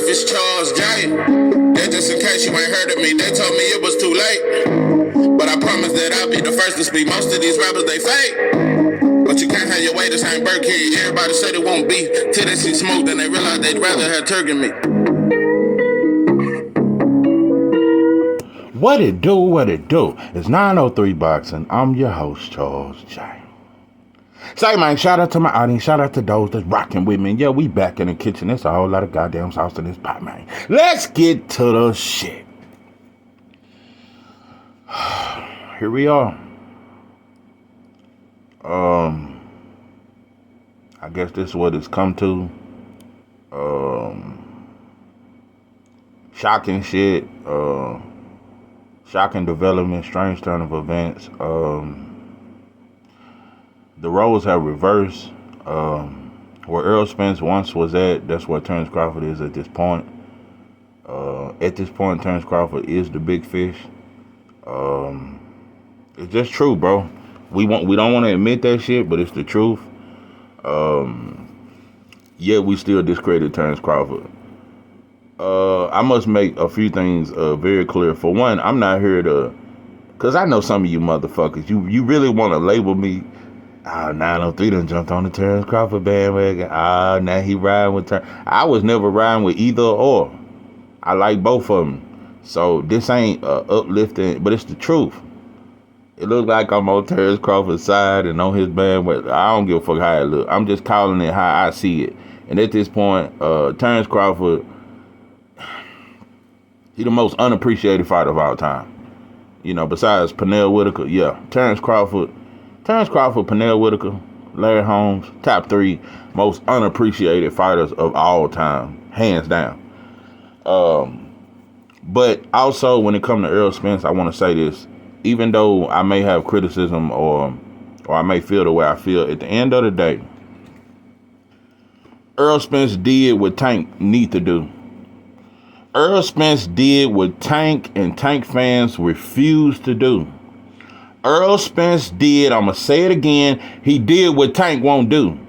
life is Charles J. That just in case you ain't heard of me, they told me it was too late. But I promise that I'll be the first to speak. Most of these rappers, they fake. But you can't have your way, this ain't Burger King. Everybody said it won't be till they see smoke, then they realize they'd rather have turkey meat. What it do, what it do? It's 903 Boxing. I'm your host, Charles J. Say, man, shout out to my audience. Shout out to those that's rocking with me. And yeah, we back in the kitchen. There's a whole lot of goddamn sauce in this pot, man. Let's get to the shit. Here we are. I guess this is what it's come to. Shocking shit. Shocking development, strange turn of events. The roles have reversed. Where Errol Spence once was at, that's where Terrence Crawford is at this point. At this point, Terrence Crawford is the big fish. It's just true, bro. We don't want to admit that shit, but it's the truth. Yet we still discredit Terrence Crawford. I must make a few things very clear. For one, I'm not here to, because I know some of you motherfuckers, you really want to label me, 903 done jumped on the Terrence Crawford bandwagon. Now he riding with Terrence. I was never riding with either or. I like both of them. So this ain't uplifting, but it's the truth. It looks like I'm on Terrence Crawford's side and on his bandwagon. I don't give a fuck how it look. I'm just calling it how I see it. And at this point, Terrence Crawford, he the most unappreciated fighter of all time. You know, besides Pernell Whitaker, yeah. Terrence Crawford, Pernell Whitaker, Larry Holmes, top 3 most unappreciated fighters of all time, hands down. But also when it comes to Errol Spence, I want to say this. Even though I may have criticism or I may feel the way I feel, at the end of the day, Errol Spence did what Tank need to do. Errol Spence did what Tank and Tank fans refused to do. Errol Spence did, I'm going to say it again, he did what Tank won't do.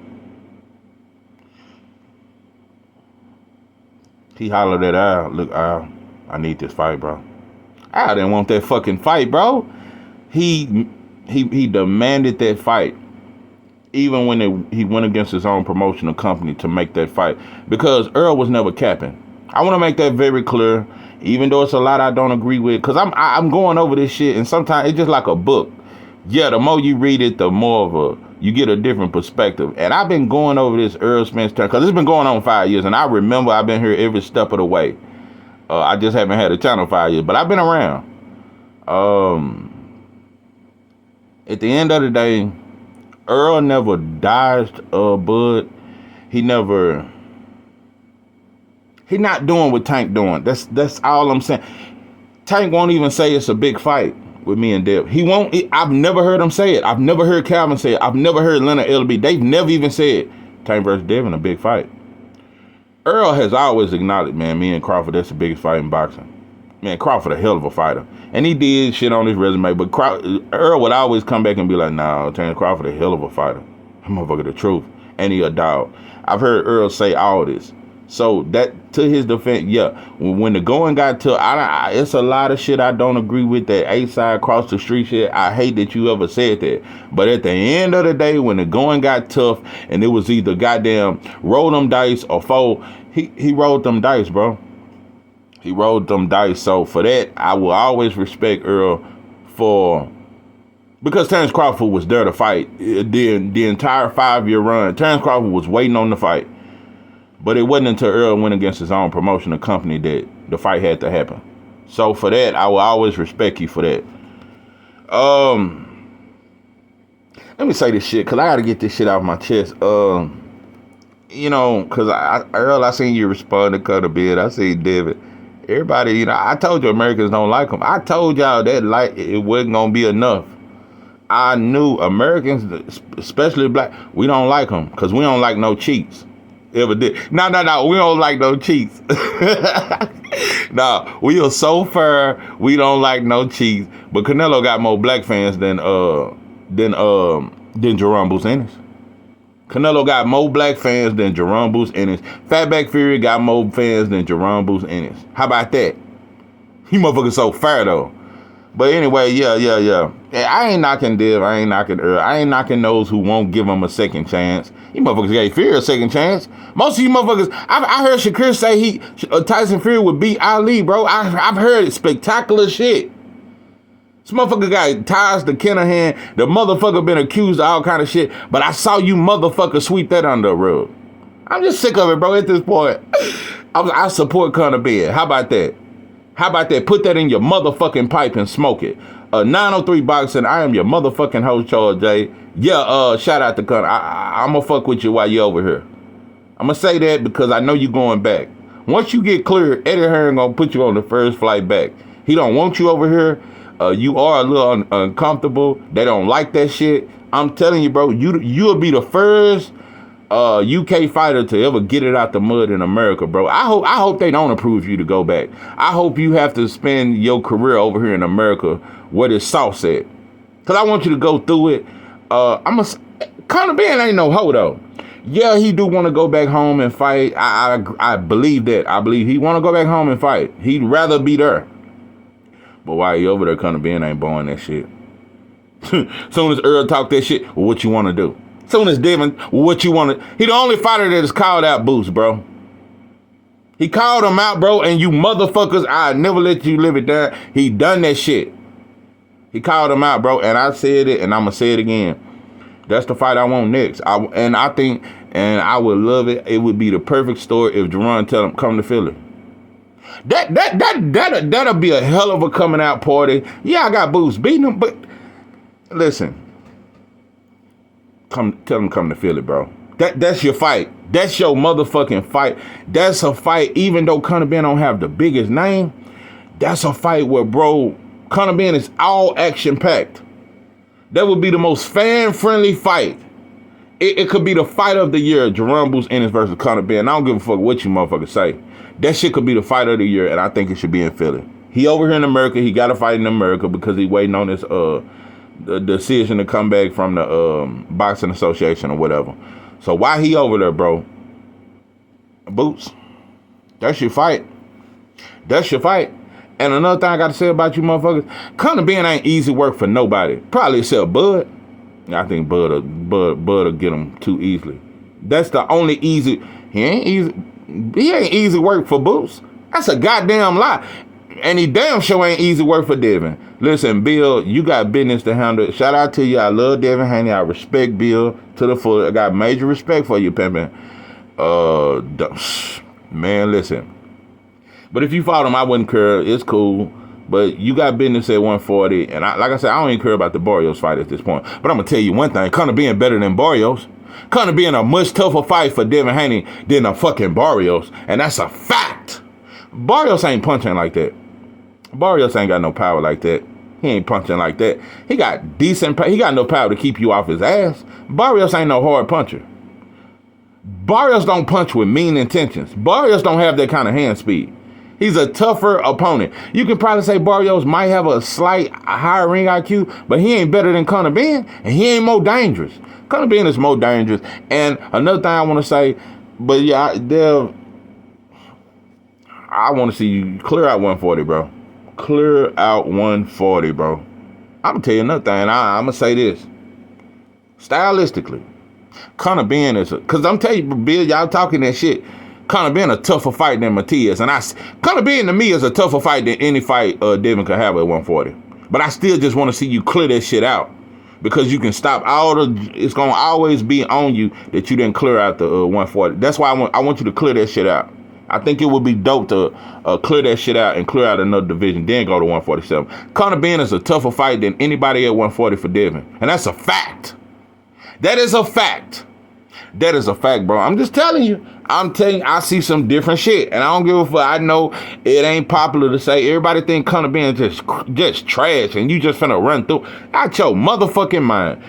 He hollered at Al, look, Al, I need this fight, bro. Al didn't want that fucking fight, bro. He demanded that fight. Even when he went against his own promotional company to make that fight. Because Errol was never capping. I want to make that very clear, even though it's a lot I don't agree with, because I'm going over this shit, and sometimes it's just like a book. Yeah, the more you read it, the more you get a different perspective. And I've been going over this Errol Spence turn, because it's been going on 5 years, and I remember I've been here every step of the way. I just haven't had a channel 5 years, but I've been around. At the end of the day, Errol never dodged Bud. He not doing what Tank doing. That's all I'm saying. Tank won't even say it's a big fight with me and Deb. He won't. I've never heard him say it. I've never heard Calvin say it. I've never heard Leonard LB. They've never even said Tank versus Devin a big fight. Errol has always acknowledged, man, me and Crawford, that's the biggest fight in boxing. Man, Crawford a hell of a fighter. And he did shit on his resume, but Errol would always come back and be like, nah, Terrence Crawford a hell of a fighter. That motherfucker the truth. And he a dog. I've heard Errol say all this. So that, to his defense, yeah, when the going got to, it's a lot of shit I don't agree with, that A-side cross the street shit. I hate that you ever said that. But at the end of the day, when the going got tough and it was either goddamn roll them dice or fold, he rolled them dice, bro. He rolled them dice. So for that, I will always respect Errol because Terrence Crawford was there to fight. The entire 5-year run, Terrence Crawford was waiting on the fight. But it wasn't until Errol went against his own promotional company that the fight had to happen. So for that, I will always respect you for that. Let me say this shit, because I got to get this shit off my chest. You know, because Errol, I seen you respond to Cutter Beard. I seen David. Everybody, you know, I told you Americans don't like him. I told y'all that like it wasn't going to be enough. I knew Americans, especially black, we don't like him because we don't like no cheats. Ever did. No, we don't like no cheats. Nah, we are so fair, we don't like no cheats. But Canelo got more black fans than Jerome Busanis. Canelo got more black fans than Jerome Bruce Ennis. Fatback Fury got more fans than Jerome Bruce Ennis. How about that? You motherfuckers so fair though. But anyway, yeah. I ain't knocking Div. I ain't knocking Earl. I ain't knocking those who won't give him a second chance. You motherfuckers gave Fury a second chance. Most of you motherfuckers, I heard Shakur say Tyson Fury would beat Ali, bro. I've heard spectacular shit. This motherfucker got ties to Kinahan. The motherfucker been accused of all kind of shit. But I saw you motherfuckers sweep that under the rug. I'm just sick of it, bro, at this point. I support Conor Ben. How about that? How about that? Put that in your motherfucking pipe and smoke it. 903 Boxing, I am your motherfucking host, Charles J. Yeah, shout out to Conor. I'm going to fuck with you while you over here. I'm going to say that because I know you going back. Once you get cleared, Eddie Hearn going to put you on the first flight back. He don't want you over here. You are a little uncomfortable. They don't like that shit. I'm telling you, bro, you'll be the first UK fighter to ever get it out the mud in America, bro. I hope they don't approve you to go back. I hope you have to spend your career over here in America where the sauce at. Cause I want you to go through it. Conor Ben ain't no hoe though. Yeah, he do want to go back home and fight. I believe that. I believe he want to go back home and fight. He'd rather be there. But while he over there, Conor Ben ain't blowing that shit. Soon as Errol talk that shit, well, what you want to do? Soon as Devin, what you want to... He the only fighter that has called out Boots, bro. He called him out, bro, and you motherfuckers, I never let you live it down. He done that shit. He called him out, bro, and I said it, and I'm going to say it again. That's the fight I want next. I think, and I would love it, it would be the perfect story if Jerron tell him, come to Philly. That'll be a hell of a coming out party. Yeah, I got Boots beating him, but listen. Tell him come to Philly, bro. That's your fight. That's your motherfucking fight. That's a fight, even though Conor Ben don't have the biggest name, that's a fight where, bro, Conor Ben is all action-packed. That would be the most fan-friendly fight. It could be the fight of the year, Jerome Bruce Ennis versus Conor Ben. I don't give a fuck what you motherfuckers say. That shit could be the fight of the year, and I think it should be in Philly. He over here in America. He got to fight in America because he waiting on this the decision to come back from the Boxing Association or whatever. So why he over there, bro? Boots, that's your fight. That's your fight. And another thing I got to say about you motherfuckers, Conor Ben ain't easy work for nobody. Probably except Bud. I think Bud will get him too easily. That's the only easy. He ain't easy work for Boots. That's a goddamn lie. And he damn sure ain't easy work for Devin. Listen, Bill, you got business to handle. Shout out to you. I love Devin Haney. I respect Bill to the full. I got major respect for you, pimpin'. Man, listen. But if you fought him, I wouldn't care. It's cool. But you got business at 140. And like I said, I don't even care about the Barrios fight at this point. But I'm going to tell you one thing. Conor being better than Barrios. Conor being a much tougher fight for Devin Haney than a fucking Barrios. And that's a fact. Barrios ain't punching like that. Barrios ain't got no power like that. He ain't punching like that. He got decent power. He got no power to keep you off his ass. Barrios ain't no hard puncher. Barrios don't punch with mean intentions. Barrios don't have that kind of hand speed. He's a tougher opponent. You can probably say Barrios might have a slight higher ring IQ, but he ain't better than Conor Ben, and he ain't more dangerous. Conor Ben is more dangerous. And another thing I want to say, but yeah, I want to see you clear out 140, bro. Clear out 140, bro. I'm going to tell you another thing. I'm going to say this. Stylistically, Conor Ben is because I'm telling you, Bill, y'all talking that shit. Conor Ben a tougher fight than Matias. And Conor Ben to me is a tougher fight than any fight Devin could have at 140. But I still just want to see you clear that shit out. Because you can stop it's going to always be on you that you didn't clear out the 140. That's why I want you to clear that shit out. I think it would be dope to clear that shit out and clear out another division, then go to 147. Conor Ben is a tougher fight than anybody at 140 for Devin. And that's a fact. That is a fact. That is a fact, bro. I'm just telling you. I see some different shit. And I don't give a fuck. I know it ain't popular to say. Everybody think Conor Ben is just trash and you just finna run through. Out your motherfucking mind.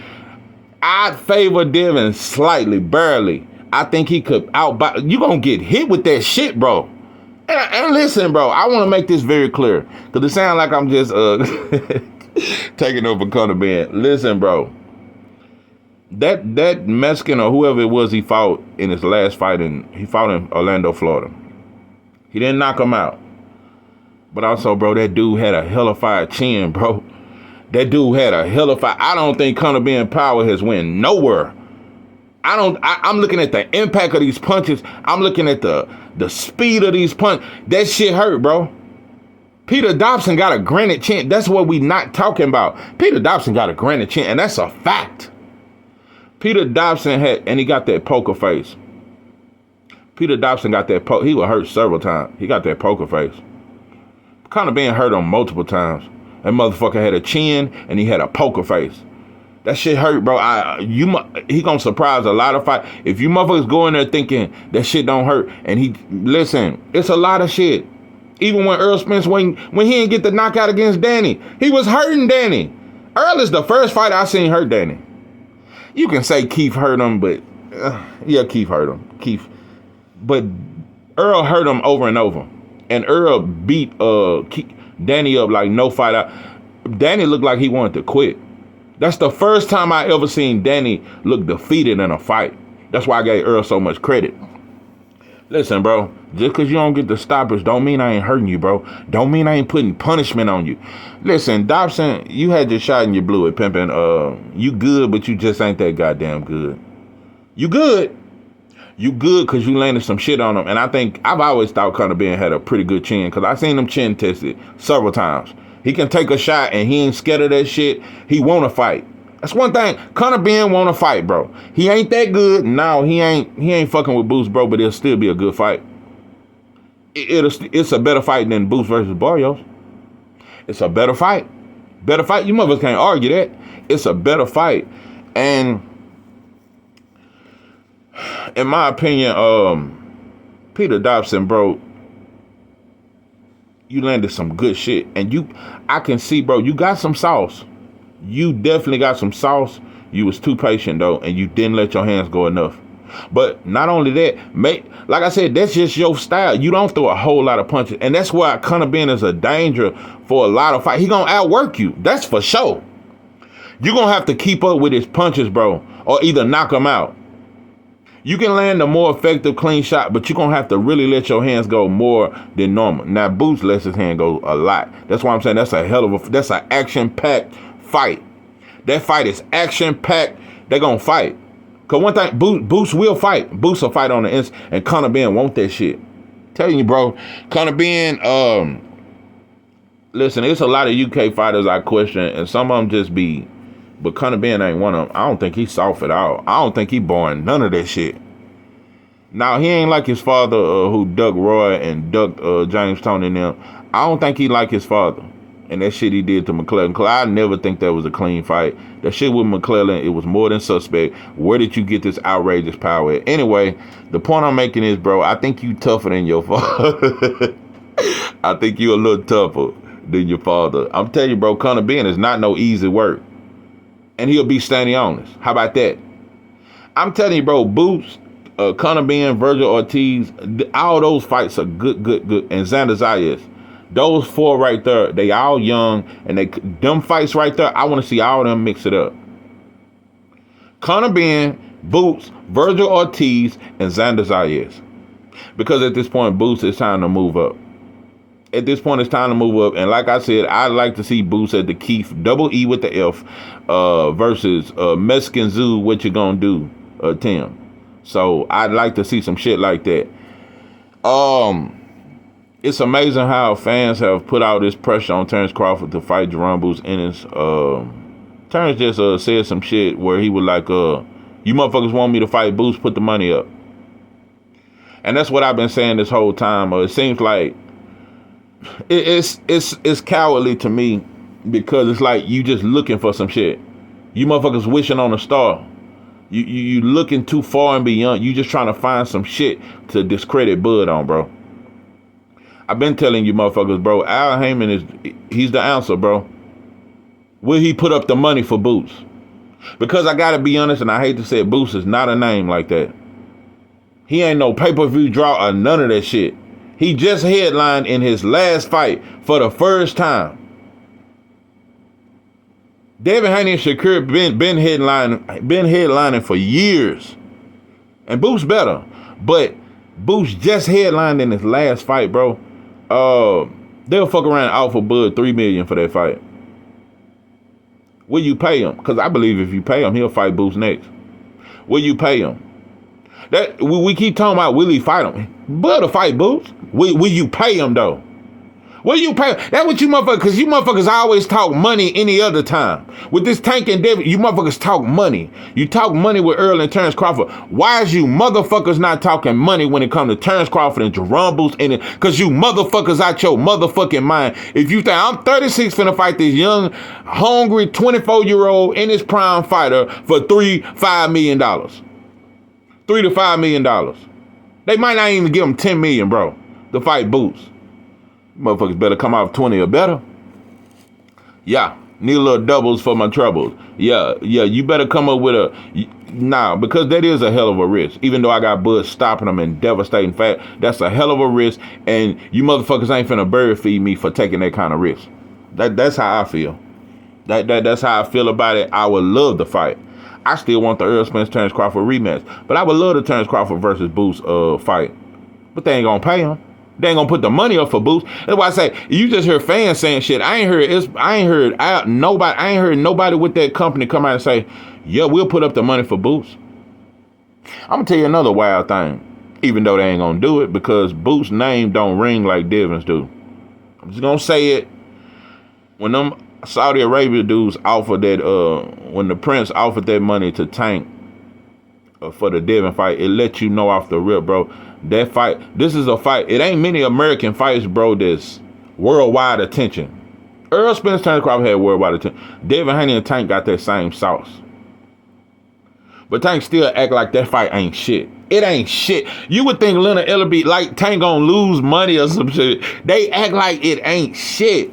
I'd favor Devin slightly, barely. I think he could outbuy. You gonna get hit with that shit, bro. And listen, bro, I want to make this very clear. Because it sounds like I'm just taking over Conor Ben. Listen, bro. That Mexican or whoever it was he fought in his last fight, he fought in Orlando, Florida. He didn't knock him out. But also, bro, that dude had a hellified chin, bro. That dude had a hellified. I don't think Conor being power has went nowhere. I'm looking at the impact of these punches. I'm looking at the speed of these punches. That shit hurt, bro. Peter Dobson got a granite chin. That's what we not talking about. Peter Dobson got a granite chin, and that's a fact. Peter Dobson and he got that poker face. Peter Dobson got that he was hurt several times. He got that poker face. Kind of being hurt on multiple times. That motherfucker had a chin and he had a poker face. That shit hurt, bro. He gonna surprise a lot of fight. If you motherfuckers go in there thinking that shit don't hurt, and listen, it's a lot of shit. Even when Errol Spence, when he didn't get the knockout against Danny, he was hurting Danny. Earl is the first fight I seen hurt Danny. You can say Keith hurt him, but yeah, Keith hurt him. But Earl hurt him over and over, and Earl beat Danny up like no fight out. Danny looked like he wanted to quit. That's the first time I ever seen Danny look defeated in a fight. That's why I gave Earl so much credit. Listen, bro, just because you don't get the stoppers don't mean I ain't hurting you, bro. Don't mean I ain't putting punishment on you. Listen, Dobson, you had your shot and you blew it, pimping. You good, but you just ain't that goddamn good. You good. You good because you landed some shit on him. And I think I've always thought Conor Ben had a pretty good chin because I seen him chin tested several times. He can take a shot and he ain't scared of that shit. He want to fight. That's one thing. Conor Ben want to fight, bro. He ain't that good. No, he ain't fucking with Boots, bro, but it'll still be a good fight. It's a better fight than Boots versus Barrios. It's a better fight. Better fight. You motherfuckers can't argue that. It's a better fight. And in my opinion, Peter Dobson, bro, you landed some good shit. And I can see, bro, you got some sauce. You definitely got some sauce. You was too patient, though, and you didn't let your hands go enough. But not only that, like I said, that's just your style. You don't throw a whole lot of punches. And that's why Conor Ben is a danger for a lot of fights. He gonna outwork you. That's for sure. You're gonna have to keep up with his punches, bro, or either knock him out. You can land a more effective clean shot, but you're going to have to really let your hands go more than normal. Now, Boots lets his hand go a lot. That's why I'm saying that's an action-packed fight. That fight is action-packed. They're going to fight. Because one thing, Boots will fight. Boots will fight on the instant, and Conor Ben won't that shit. Telling you, bro, Conor Ben, listen, it's a lot of UK fighters I question, and some of them just be, but Conor Ben ain't one of them. I don't think he's soft at all. I don't think he born none of that shit. Now, he ain't like his father who ducked Roy and ducked James Toney and them. I don't think he like his father. And that shit he did to McClellan. I never think that was a clean fight. That shit with McClellan, it was more than suspect. Where did you get this outrageous power at? Anyway, the point I'm making is, bro, I think you tougher than your father. I think you a little tougher than your father. I'm telling you, bro, Conor Ben is not no easy work. And he'll be standing honest. How about that? I'm telling you, bro, Boots, Conor Ben, Virgil Ortiz, all those fights are good. And Xander Zayas. Those four right there, they all young. And them fights right there, I want to see all of them mix it up. Conor Ben, Boots, Virgil Ortiz, and Xander Zayas. Because at this point, Boots, it's time to move up. At this point, it's time to move up. And like I said, I'd like to see Boots at the Keith, double E with the F, versus Mexican Zoo, what you gonna do, Tim. So I'd like to see some shit like that. It's amazing how fans have put out this pressure on Terrence Crawford to fight Jerome Boots Ennis. Terrence just said some shit where he was like, you motherfuckers want me to fight Boots, put the money up. And that's what I've been saying this whole time. It seems like it's cowardly to me because it's like you just looking for some shit. You motherfuckers wishing on a star. You looking too far and beyond. You just trying to find some shit to discredit Bud on, bro. I've been telling you motherfuckers, bro, Al Heyman he's the answer, bro. Will he put up the money for Boots? Because I gotta be honest, and I hate to say it, Boots is not a name like that. He ain't no pay-per-view draw or none of that shit. He just headlined in his last fight for the first time. Devin Haney and Shakur been headlining for years. And Boots better. But Boots just headlined in his last fight, bro. They'll fuck around and offer Bud $3 million for that fight. Will you pay him? Because I believe if you pay him, he'll fight Boots next. Will you pay him? That we keep talking about will he fight him? Bud will fight Boots. Will you pay him though? Will you pay? That's what you motherfuckers, because you motherfuckers always talk money any other time. With this Tank and David, you motherfuckers talk money. You talk money with Errol and Terrence Crawford. Why is you motherfuckers not talking money when it comes to Terrence Crawford and Jerome Boots? Because you motherfuckers out your motherfucking mind. If you think I'm 36 finna fight this young, hungry 24-year-old in his prime fighter for $5 million. $3 to $5 million. They might not even give him $10 million, bro, to fight Boots. Motherfuckers better come off 20 or better. Yeah, need a little doubles for my troubles. Yeah, you better come up with because that is a hell of a risk. Even though I got Bud stopping them and devastating fat, that's a hell of a risk. And you motherfuckers ain't finna bird feed me for taking that kind of risk. That's how I feel. That's how I feel about it. I would love to fight. I still want the Errol Spence Terrence Crawford rematch, but I would love the Terrence Crawford versus Boots fight. But they ain't gonna pay him. They ain't gonna put the money up for Boots. That's why I say you just hear fans saying shit. I ain't heard nobody with that company come out and say, yeah, we'll put up the money for Boots. I'm gonna tell you another wild thing, even though they ain't gonna do it, because Boots' name don't ring like Devin's do. I'm just gonna say it. When them Saudi Arabia dudes offered that, when the Prince offered that money to Tank for the Devin fight, it let you know off the rip, bro. That fight, this is a fight. It ain't many American fights, bro, that's worldwide attention. Errol Spence Terrence Crawford had worldwide attention. Devin Haney and Tank got that same sauce. But Tank still act like that fight ain't shit. It ain't shit. You would think Leonard Ellerby, like Tank gonna lose money or some shit. They act like it ain't shit.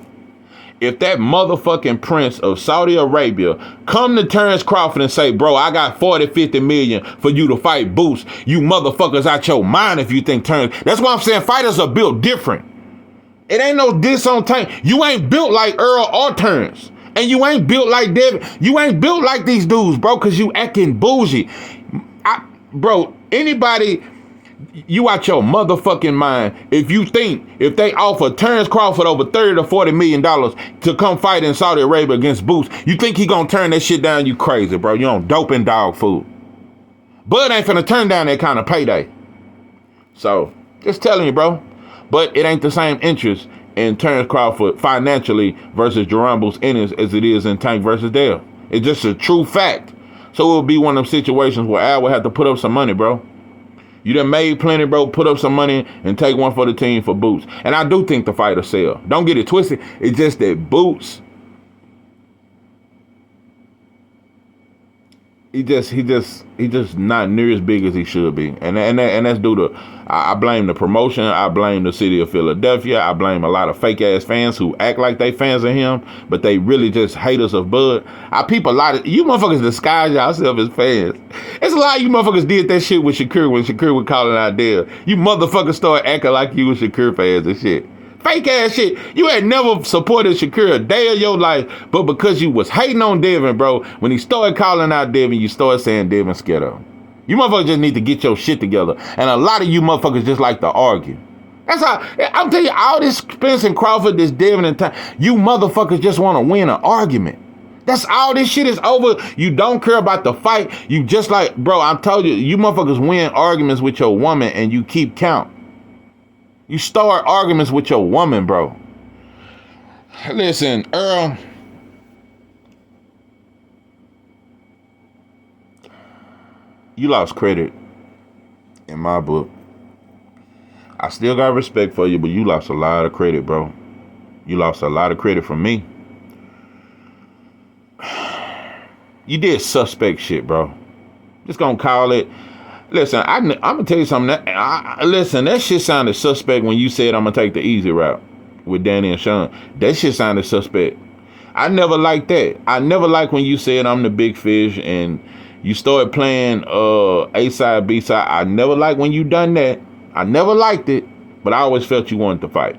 If that motherfucking Prince of Saudi Arabia come to Terrence Crawford and say, bro, I got 40, 50 million for you to fight Boots, you motherfuckers out your mind if you think Terrence. That's why I'm saying fighters are built different. It ain't no diss on Tank. You ain't built like Errol or Terrence. And you ain't built like Devin. You ain't built like these dudes, bro, because you acting bougie. Bro, anybody... You out your motherfucking mind if you think if they offer Terrence Crawford over $30 to $40 million to come fight in Saudi Arabia against Boots, you think he gonna turn that shit down? You crazy, bro. You on dope and dog food. Bud ain't finna turn down that kind of payday. So, just telling you, bro. But it ain't the same interest in Terrence Crawford financially versus Jerome Boots as it is in Tank versus Dale. It's just a true fact. So it'll be one of them situations where Al will have to put up some money, bro. You done made plenty, bro. Put up some money and take one for the team for Boots. And I do think the fight will sell. Don't get it twisted. It's just that Boots, he just not near as big as he should be. And that's due to, I blame the promotion. I blame the city of Philadelphia. I blame a lot of fake ass fans who act like they fans of him, but they really just haters of Bud. I peep a lot of you motherfuckers disguise yourself as fans. It's a lot of you motherfuckers did that shit with Shakur when Shakur was calling out Dale. You motherfuckers started acting like you was Shakur fans and shit. Fake ass shit. You had never supported Shakur a day of your life, but because you was hating on Devin, bro, when he started calling out Devin, you started saying Devin scared of him. You motherfuckers just need to get your shit together. And a lot of you motherfuckers just like to argue. That's how, I'm telling you, all this Spence and Crawford, this Devin and time, you motherfuckers just want to win an argument. That's all this shit is over. You don't care about the fight. You just like, bro, I told you, you motherfuckers win arguments with your woman and you keep count. You start arguments with your woman, bro. Listen, Errol, you lost credit in my book. I still got respect for you, but you lost a lot of credit, bro. You lost a lot of credit from me. You did suspect shit, bro. Just gonna call it. Listen, I'm gonna tell you something. Listen, that shit sounded suspect when you said I'm gonna take the easy route with Danny and Sean. That shit sounded suspect. I never liked that. I never liked when you said I'm the big fish and you started playing A side, B side. I never liked when you done that. I never liked it, but I always felt you wanted to fight.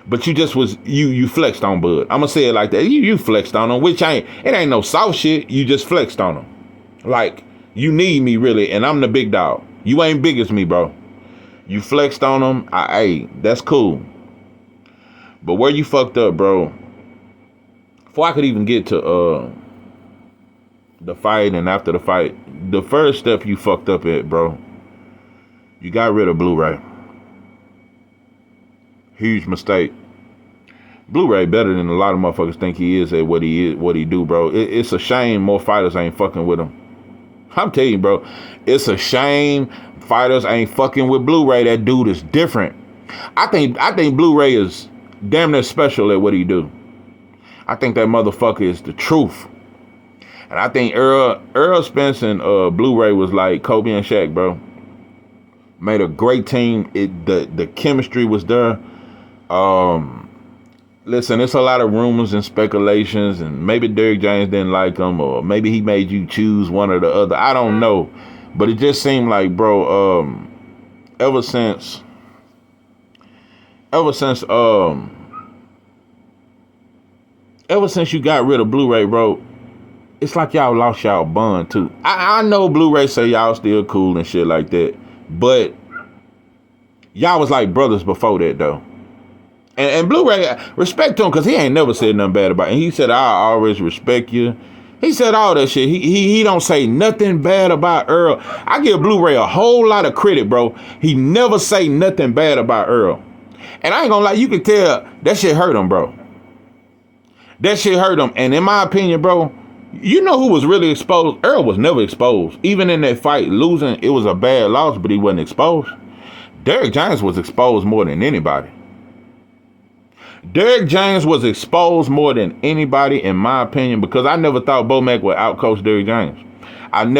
But you just was you flexed on Bud. I'ma say it like that. You flexed on him, which it ain't no soft shit. You just flexed on him. Like, you need me really, and I'm the big dog. You ain't big as me, bro. You flexed on him. Hey, that's cool. But where you fucked up, bro, before I could even get to the fight and after the fight, the first step you fucked up at, bro, you got rid of Blu-ray. Huge mistake. Blu-ray better than a lot of motherfuckers think he is at what he do, bro. It's a shame more fighters ain't fucking with him. I'm telling you, bro, it's a shame fighters ain't fucking with Blu-ray. That dude is different. I think Blu-ray is damn near special at what he do. I think that motherfucker is the truth. And I think Errol Spence and Blu-ray was like Kobe and Shaq, bro. Made a great team. The chemistry was there. Listen, it's a lot of rumors and speculations, and maybe Derrick James didn't like him, or maybe he made you choose one or the other. I don't know. But it just seemed like, bro, ever since you got rid of Blu-ray, bro, it's like y'all lost y'all bond too. I know Blu-ray say y'all still cool and shit like that, but y'all was like brothers before that though. And Blu-ray, respect to him, because he ain't never said nothing bad about it. And he said, I always respect you. He said all that shit. He don't say nothing bad about Errol. I give Blu-ray a whole lot of credit, bro. He never say nothing bad about Errol. And I ain't gonna lie, you could tell that shit hurt him, bro. That shit hurt him. And in my opinion, bro, you know who was really exposed? Errol was never exposed. Even in that fight, losing, it was a bad loss, but he wasn't exposed. Derrick James was exposed more than anybody. Derrick James was exposed more than anybody, in my opinion, because I never thought Bo Mac would outcoach Derrick James.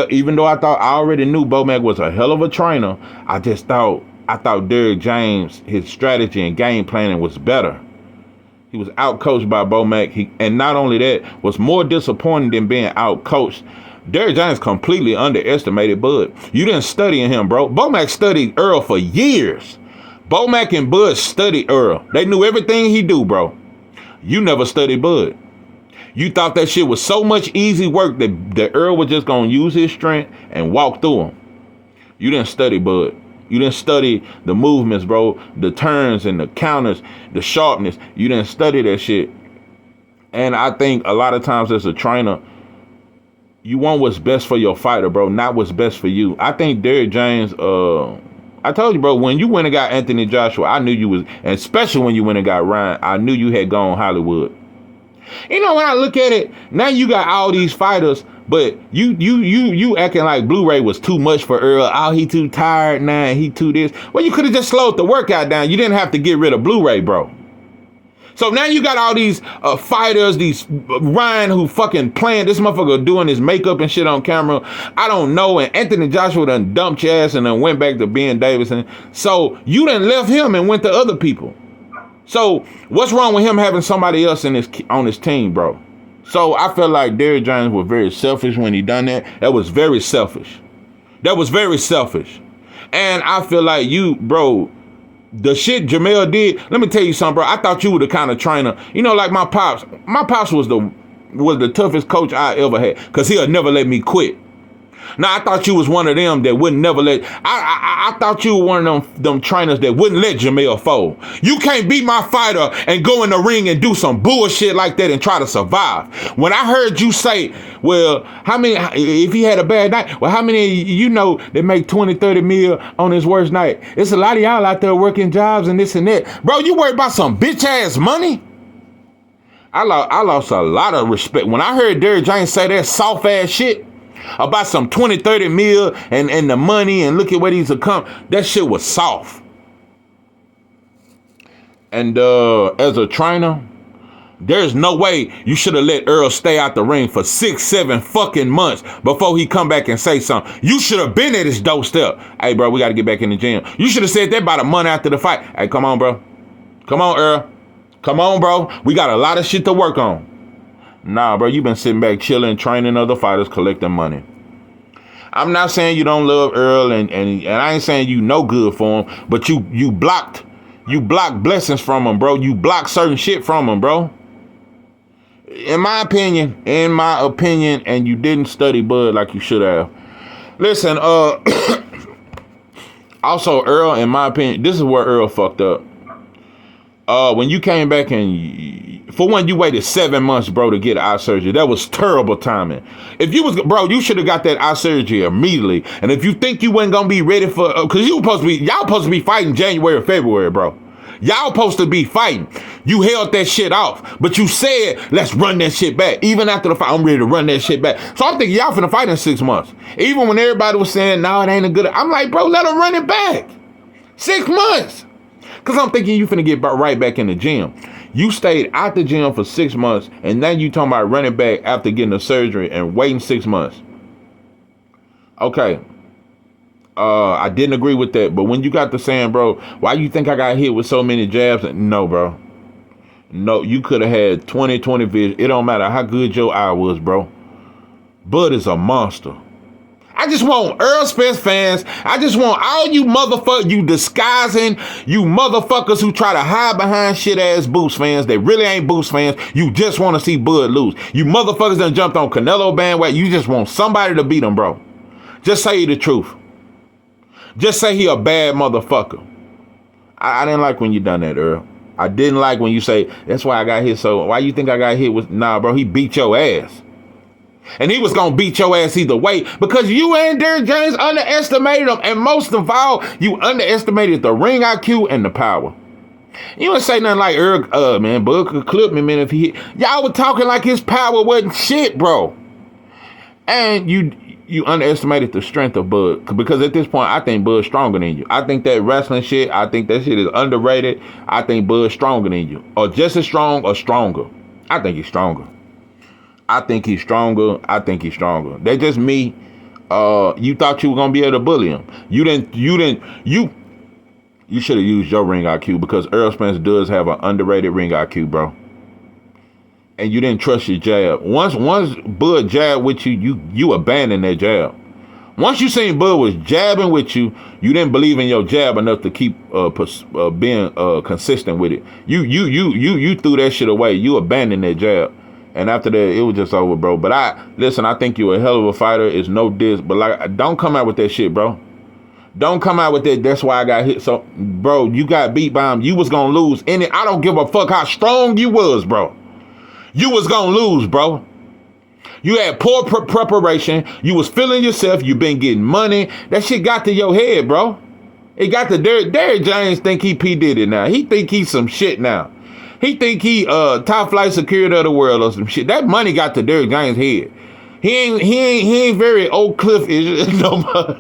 Even though I already knew Bo Mac was a hell of a trainer, I thought Derrick James, his strategy and game planning was better. He was outcoached by Bo Mac, and not only that, was more disappointing than being outcoached. Derrick James completely underestimated Bud. You didn't study him, bro. Bo Mac studied Errol for years. Bo Mac and Bud studied Errol. They knew everything he do, bro. You never studied Bud. You thought that shit was so much easy work that Errol was just going to use his strength and walk through him. You didn't study Bud. You didn't study the movements, bro. The turns and the counters, the sharpness. You didn't study that shit. And I think a lot of times as a trainer, you want what's best for your fighter, bro, not what's best for you. I think Derrick James, I told you, bro, when you went and got Anthony Joshua, I knew you was, and especially when you went and got Ryan, I knew you had gone Hollywood. You know, when I look at it, now you got all these fighters, but you acting like Blu-ray was too much for Errol. Oh, he too tired now, he too this. Well, you could have just slowed the workout down. You didn't have to get rid of Blu-ray, bro. So now you got all these fighters, these Ryan who fucking playing this motherfucker doing his makeup and shit on camera. I don't know. And Anthony Joshua done dumped your ass and then went back to Ben Davison. So you done left him and went to other people. So what's wrong with him having somebody else on his team, bro? So I felt like Derrick James was very selfish when he done that. That was very selfish. That was very selfish. And I feel like you, bro, the shit Jamel did, let me tell you something, bro. I thought you were the kind of trainer, you know, like my pops. My pops was the toughest coach I ever had, because he'll never let me quit. Now, I thought you was one of them that wouldn't never let, I thought you were one of them trainers that wouldn't let Jamel fold. You can't be my fighter and go in the ring and do some bullshit like that and try to survive. When I heard you say, well, how many, if he had a bad night, well, how many you know that make 20, 30 mil on his worst night? It's a lot of y'all out there working jobs and this and that. Bro, you worried about some bitch ass money? I lost a lot of respect. When I heard Derrick James say that soft ass shit about some 20, 30 mil and the money and look at what he's accomplished, that shit was soft. And as a trainer, there's no way you should have let Errol stay out the ring for 6, 7 fucking months before he come back and say something. You should have been at his doorstep. Hey, bro, we got to get back in the gym. You should have said that about a month after the fight. Hey, come on, bro. Come on, Errol. Come on, bro. We got a lot of shit to work on. Nah, bro, you been sitting back chilling, training other fighters, collecting money. I'm not saying you don't love Errol, and I ain't saying you no good for him, but you blocked You block blessings from him, bro. You block certain shit from him, bro. In my opinion, and you didn't study Bud like you should have. Listen, also Earl, in my opinion, this is where Earl fucked up. When you came back and, for one, you waited 7 months, bro, to get eye surgery. That was terrible timing. If you was, bro, you should have got that eye surgery immediately. And if you think you wasn't gonna be ready for, cause y'all supposed to be fighting January or February, bro. Y'all supposed to be fighting. You held that shit off, but you said, let's run that shit back. Even after the fight, I'm ready to run that shit back. So I'm thinking y'all finna fight in 6 months. Even when everybody was saying, no, it ain't a good, I'm like, bro, let them run it back. 6 months. Cause I'm thinking you finna get right back in the gym. You stayed out the gym for 6 months, and now you talking about running back after getting the surgery and waiting 6 months. Okay. I didn't agree with that, but when you got to saying, bro, why you think I got hit with so many jabs? No, bro. No, you could have had 20/20 vision. It don't matter how good your eye was, bro. Bud is a monster. I just want Earl Spence fans. I just want all you motherfuckers, you disguising, you motherfuckers who try to hide behind shit ass Boost fans. They really ain't Boost fans. You just want to see Bud lose. You motherfuckers done jumped on Canelo bandwagon. You just want somebody to beat him, bro. Just say the truth. Just say he a bad motherfucker. I didn't like when you done that, Earl. I didn't like when you say, that's why I got hit. So why you think I got hit with, nah, bro, he beat your ass. And he was going to beat your ass either way because you and Derrick James underestimated him. And most of all, you underestimated the ring IQ and the power. You didn't say nothing like, Earl, man, Bud could clip me, man, if he hit. Y'all were talking like his power wasn't shit, bro. And you underestimated the strength of Bud, because at this point, I think Bud's stronger than you. I think that wrestling shit, I think that shit is underrated. I think Bud's stronger than you, or just as strong or stronger. I think he's stronger. I think he's stronger. That's just me. You thought you were gonna be able to bully him. You should have used your ring IQ, because Errol Spence does have an underrated ring IQ, bro. And you didn't trust your jab. Once Bud jabbed with you abandoned that jab. Once you seen Bud was jabbing with you, you didn't believe in your jab enough to keep being consistent with it. You threw that shit away. You abandoned that jab. And after that, it was just over, bro. But I think you're a hell of a fighter. It's no diss. But like, don't come out with that shit, bro. Don't come out with that. That's why I got hit. So, bro, you got beat by him. You was gonna lose. I don't give a fuck how strong you was, bro. You was gonna lose, bro. You had poor preparation. You was feeling yourself. You been getting money. That shit got to your head, bro. It got to Derrick James think he P. Diddy now. He think he's some shit now. He think he top flight security of the world or some shit. That money got to Derrick James' head. He ain't very Oak Cliff-ish no more.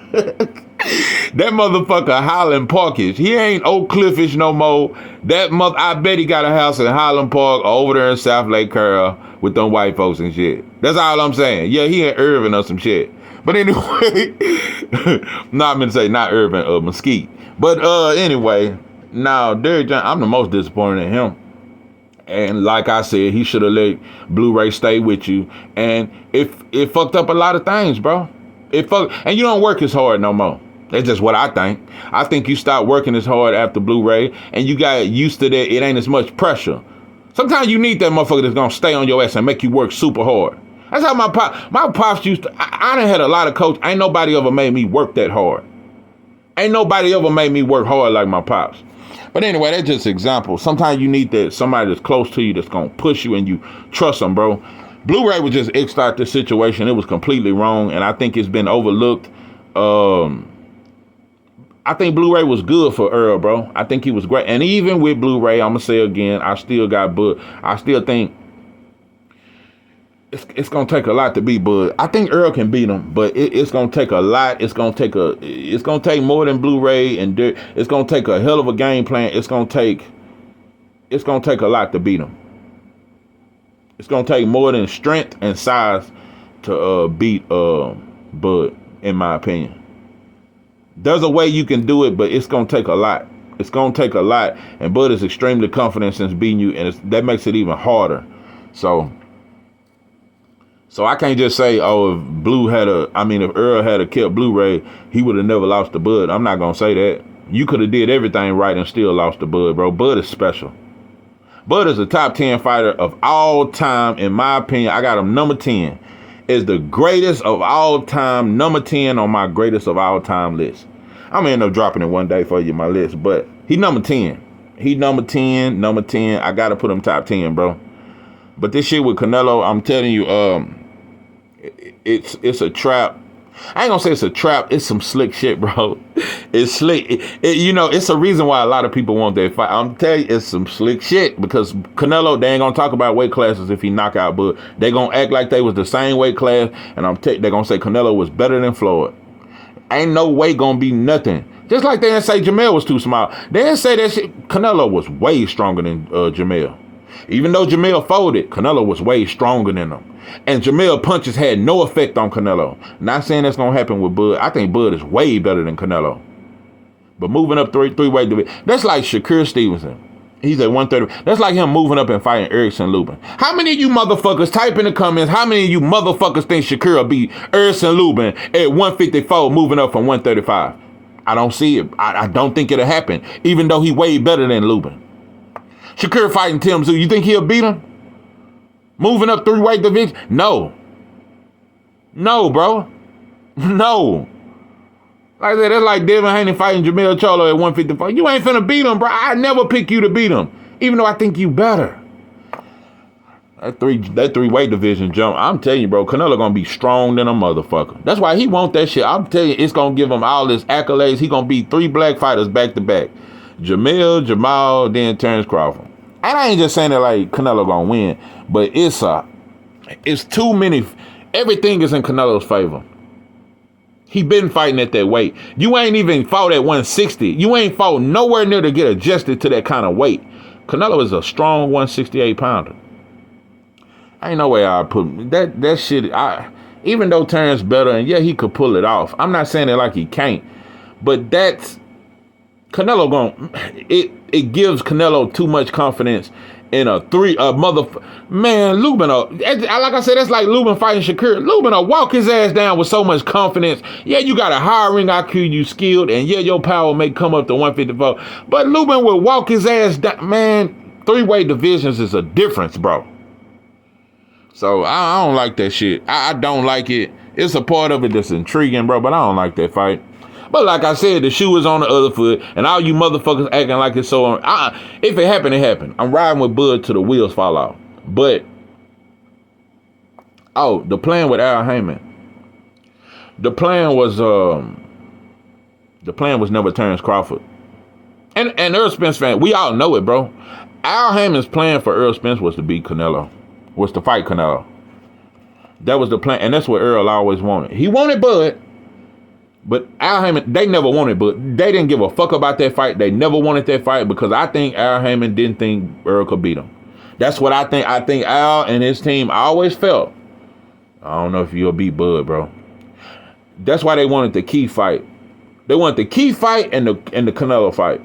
That motherfucker Highland Parkish. He ain't Oak Cliff-ish no more. I bet he got a house in Highland Park or over there in South Lake Carroll with them white folks and shit. That's all I'm saying. Yeah, he in Irving or some shit. But anyway, no, I'm gonna say not Irving, Mesquite. But anyway, now Derrick James, I'm the most disappointed in him. And like I said, he should have let Blu-ray stay with you. And it fucked up a lot of things, bro. And you don't work as hard no more. That's just what I think. I think you start working as hard after Blu-ray, and you got used to that. It ain't as much pressure. Sometimes you need that motherfucker that's gonna stay on your ass and make you work super hard. That's how my pops used to. I done had a lot of coaches. Ain't nobody ever made me work that hard. Ain't nobody ever made me work hard like my pops. But anyway, that's just an example. Sometimes you need that somebody that's close to you that's gonna push you and you trust them, bro. Blu-ray was just X-Start this situation. It was completely wrong, and I think it's been overlooked. I think Blu-ray was good for Earl, bro. I think he was great. And even with Blu-ray, I'm gonna say again, I still got Bud. I still think it's gonna take a lot to beat Bud. I think Earl can beat him, but it's gonna take a lot. It's gonna take more than Blu-ray, and it's gonna take a hell of a game plan. It's gonna take a lot to beat him. It's gonna take more than strength and size to beat Bud, in my opinion. There's a way you can do it, but it's gonna take a lot. It's gonna take a lot, and Bud is extremely confident since beating you, and that makes it even harder. So I can't just say, oh, if Earl had kept Blu-ray, he would have never lost to Bud. I'm not gonna say that. You could have did everything right and still lost to Bud, bro. Bud is special. Bud is a top 10 fighter of all time, in my opinion. I got him number 10. Is the greatest of all time, number 10 on my greatest of all time list. I'm gonna end up dropping it one day for you, my list, but he number 10. He number 10. I gotta put him top 10, bro. But this shit with Canelo, I'm telling you, it's a trap. I ain't gonna say it's a trap. It's some slick shit, bro. It's slick. It's a reason why a lot of people want that fight. I'm telling you, it's some slick shit because Canelo, they ain't gonna talk about weight classes if he knock out Bud. They gonna act like they was the same weight class, and they gonna say Canelo was better than Floyd. Ain't no way gonna be nothing. Just like they didn't say Jamel was too small. They didn't say that shit. Canelo was way stronger than Jamel. Even though Jamel folded, Canelo was way stronger than him. And Jamel punches had no effect on Canelo. Not saying that's going to happen with Bud. I think Bud is way better than Canelo. But moving up three-way division, that's like Shakur Stevenson. He's at 130. That's like him moving up and fighting Erickson Lubin. How many of you motherfuckers, type in the comments, how many of you motherfuckers think Shakur will beat Erickson Lubin at 154 moving up from 135? I don't see it. I don't think it'll happen, even though he way better than Lubin. Shakur fighting Tim Tszyu, you think he'll beat him? Moving up three-way division? No. No, bro. No. Like I said, that's like Devin Haney fighting Jamel Charlo at 155. You ain't finna beat him, bro. I never pick you to beat him, even though I think you better. That three-way division jump, I'm telling you, bro, Canelo gonna be strong than a motherfucker. That's why he want that shit. I'm telling you, it's gonna give him all his accolades. He gonna beat 3 black fighters back to back. Jamel, Jamal, then Terrence Crawford. And I ain't just saying that like Canelo gonna win, but it's too many. Everything is in Canelo's favor. He been fighting at that weight. You ain't even fought at 160. You ain't fought nowhere near to get adjusted to that kind of weight. Canelo is a strong 168 pounder. Ain't no way I put that shit. Even though Terrence better and yeah, he could pull it off. I'm not saying it like he can't, but that's Canelo it gives Canelo too much confidence in Lubin. Like I said, that's like Lubin fighting Shakur. Lubin will walk his ass down with so much confidence. Yeah, you got a higher ring IQ, you skilled, and yeah, your power may come up to 154. But Lubin will walk his ass down. Man, three-way divisions is a difference, bro. So I don't like that shit. I don't like it. It's a part of it that's intriguing, bro, but I don't like that fight. But like I said, the shoe is on the other foot, and all you motherfuckers acting like it's so. If it happened, it happened. I'm riding with Bud till the wheels fall off. But the plan with Al Heyman. The plan was never Terrence Crawford. And Errol Spence fan, we all know it, bro. Al Heyman's plan for Errol Spence was to beat Canelo, was to fight Canelo. That was the plan, and that's what Errol always wanted. He wanted Bud. But Al Heyman, they never wanted, but they didn't give a fuck about that fight. They never wanted that fight because I think Al Heyman didn't think Errol could beat him. That's what I think. I think Al and his team always felt. I don't know if you'll beat Bud, bro. That's why they wanted the key fight. They wanted the key fight and the Canelo fight.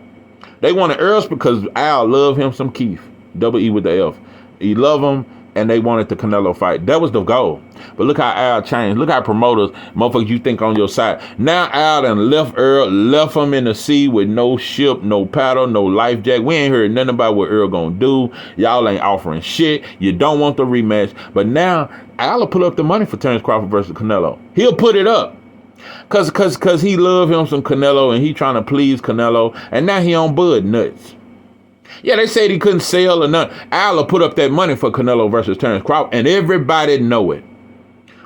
They wanted Errol because Al loved him some Keith. Double E with the F. He loved him. And they wanted the Canelo fight. That was the goal. But look how Al changed. Look how promoters, motherfuckers you think on your side. Now Al done left Earl, left him in the sea with no ship, no paddle, no life jacket. We ain't heard nothing about what Earl gonna do. Y'all ain't offering shit. You don't want the rematch. But now Al will put up the money for Terrence Crawford versus Canelo. He'll put it up. Cause he love him some Canelo and he trying to please Canelo. And now he on Bud nuts. Yeah, they said he couldn't sell or nothing. Al put up that money for Canelo versus Terrence Crawford, and everybody know it.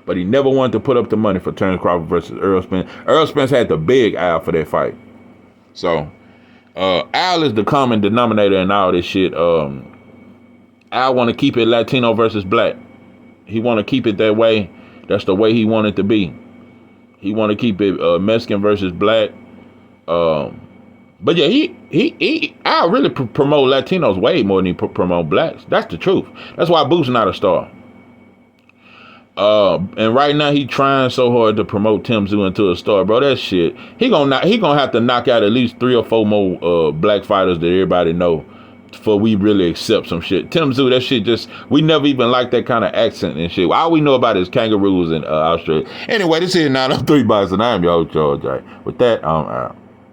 But he never wanted to put up the money for Terrence Crawford versus Errol Spence. Errol Spence had to beg Al for that fight. So, Al is the common denominator in all this shit. Al want to keep it Latino versus black. He want to keep it that way. That's the way he wanted to be. He want to keep it Mexican versus black. But yeah, I really promote Latinos way more than he promote blacks. That's the truth. That's why Boo's not a star. And right now he trying so hard to promote Tim Tszyu into a star, bro. That shit. He gonna have to knock out at least 3 or 4 more black fighters that everybody know before we really accept some shit. Tim Tszyu, that shit just, we never even like that kind of accent and shit. All we know about is kangaroos in Australia. Anyway, this is 903 Boxing. I am your host, George. With that, I'm out.